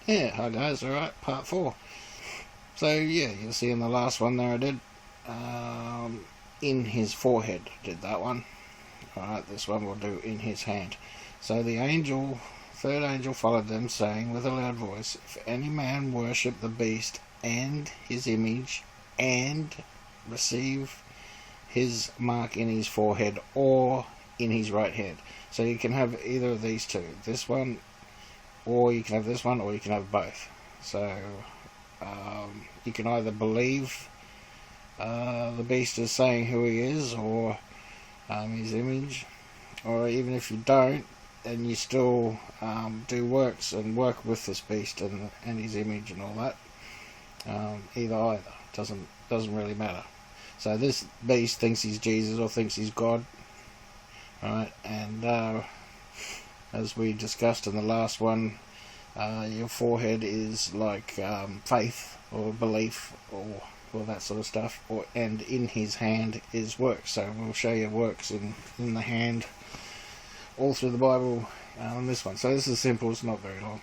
Yeah, hi guys, alright, part 4. So yeah, you'll see in the last one there I did, in his forehead, did that one. Alright, this one we'll do in his hand. So the angel, third angel followed them, saying with a loud voice, if any man worship the beast and his image, and receive his mark in his forehead or in his right hand. So you can have either of these two. This one, or you can have this one, or you can have both. So you can either believe the beast is saying who he is, or his image, or even if you don't, and you still do works and work with this beast and his image and all that. Either doesn't really matter. So this beast thinks he's Jesus or thinks he's God, right? And as we discussed in the last one, your forehead is like faith or belief or that sort of stuff, and in his hand is works. So we'll show you works in the hand all through the Bible on this one. So this is simple, it's not very long.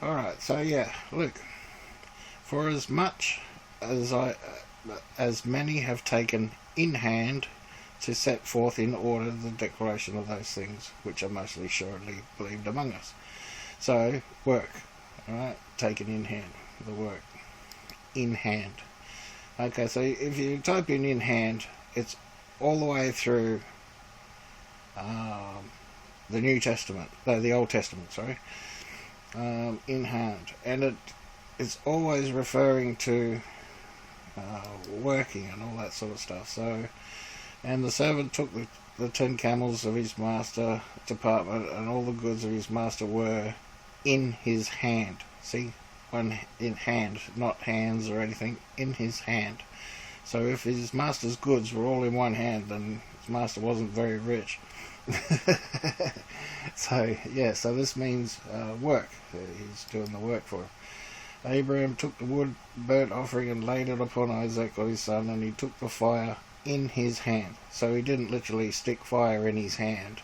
Alright, so yeah, look, for as much as many have taken in hand to set forth in order the declaration of those things which are mostly surely believed among us. So, work, alright, taken in hand, the work, in hand. Okay, so if you type in hand, it's all the way through the New Testament, the Old Testament, sorry, in hand, and it's always referring to working and all that sort of stuff. So, and the servant took the 10 camels of his master department, and all the goods of his master were in his hand. See, one in hand, not hands or anything, in his hand. So if his master's goods were all in one hand, then his master wasn't very rich. So yeah, so this means work. He's doing the work for him. Abraham took the wood burnt offering and laid it upon Isaac, his son, and he took the fire in his hand. So he didn't literally stick fire in his hand.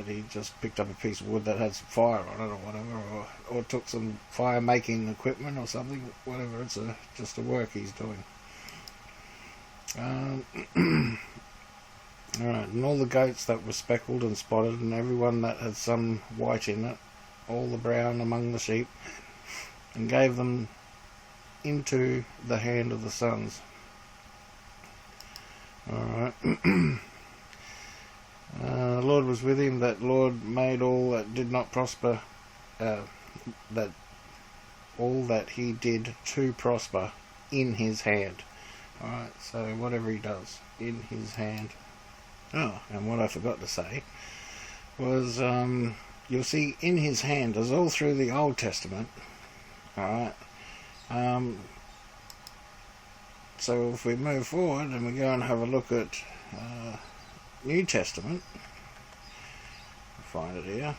He just picked up a piece of wood that had some fire on it or whatever, or took some fire making equipment or something, whatever. It's just a work he's doing. Alright, and all the goats that were speckled and spotted, and every one that had some white in it, all the brown among the sheep, and gave them into the hand of the sons. Alright. The Lord was with him, that Lord made all that did not prosper, that all that he did to prosper in his hand. Alright, so whatever he does, in his hand. Oh, and what I forgot to say was, you'll see in his hand is all through the Old Testament. Alright, so if we move forward and we go and have a look at New Testament, find it here.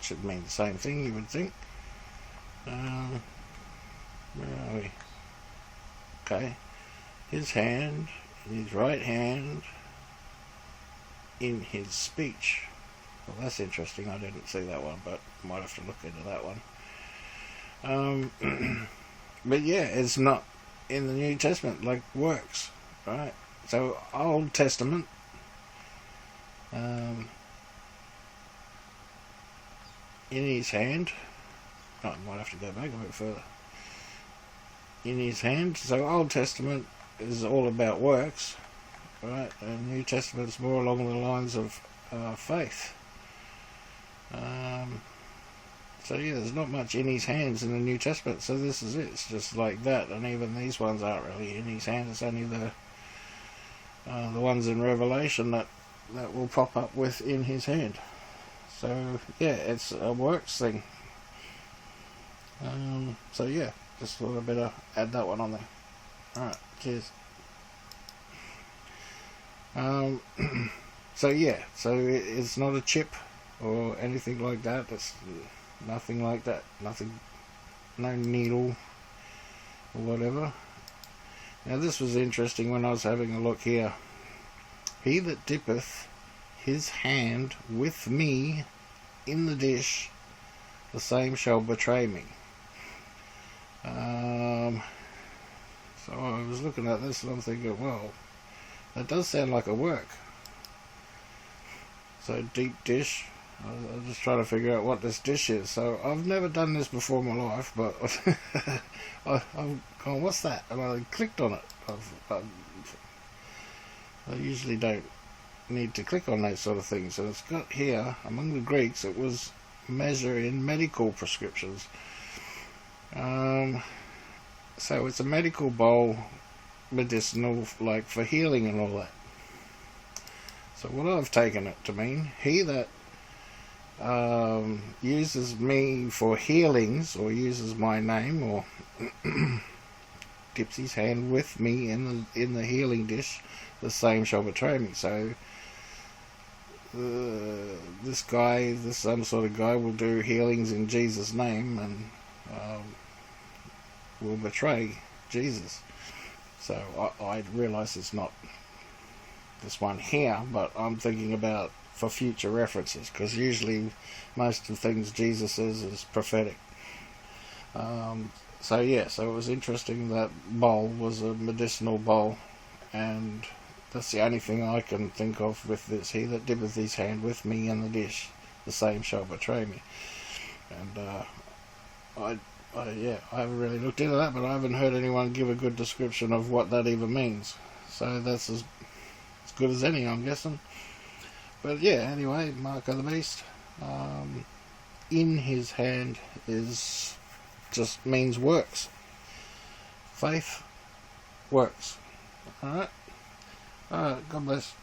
Should mean the same thing, you would think. Where are we? Okay, his hand, his right hand, in his speech. Well, that's interesting. I didn't see that one, but might have to look into that one. But yeah, it's not in the New Testament like works, right? So Old Testament, in his hand. Oh, I might have to go back a bit further. In his hand. So Old Testament is all about works, right? And New Testament is more along the lines of faith. So yeah, there's not much in his hands in the New Testament. So this is it. It's just like that. And even these ones aren't really in his hand. It's only the ones in Revelation that will pop up with in his hand. So yeah, it's a works thing. So yeah, just thought I'd better add that one on there. Alright, cheers. So yeah, so it's not a chip or anything like that. It's nothing like that. Nothing, no needle or whatever. Now this was interesting when I was having a look here. He that dippeth his hand with me in the dish, the same shall betray me. So I was looking at this and I'm thinking, well, that does sound like a work. So deep dish. I'm just trying to figure out what this dish is. So I've never done this before in my life, but I've gone, what's that? And I clicked on it. I usually don't need to click on that sort of thing. So it's got here, among the Greeks, it was measure in medical prescriptions. So it's a medical bowl, medicinal, like for healing and all that. So what I've taken it to mean, he that uses me for healings, or uses my name, or dips his hand with me in the healing dish, the same shall betray me. So this some sort of guy will do healings in Jesus' name and will betray Jesus. So I realise it's not this one here, but I'm thinking about for future references, because usually most of the things Jesus says is prophetic. So it was interesting that bowl was a medicinal bowl, and that's the only thing I can think of with this. He that dippeth his hand with me in the dish, the same shall betray me. And I haven't really looked into that, but I haven't heard anyone give a good description of what that even means. So that's as good as any, I'm guessing. But yeah, anyway, Mark of the Beast. In his hand is just means works. Faith works. Alright? God bless.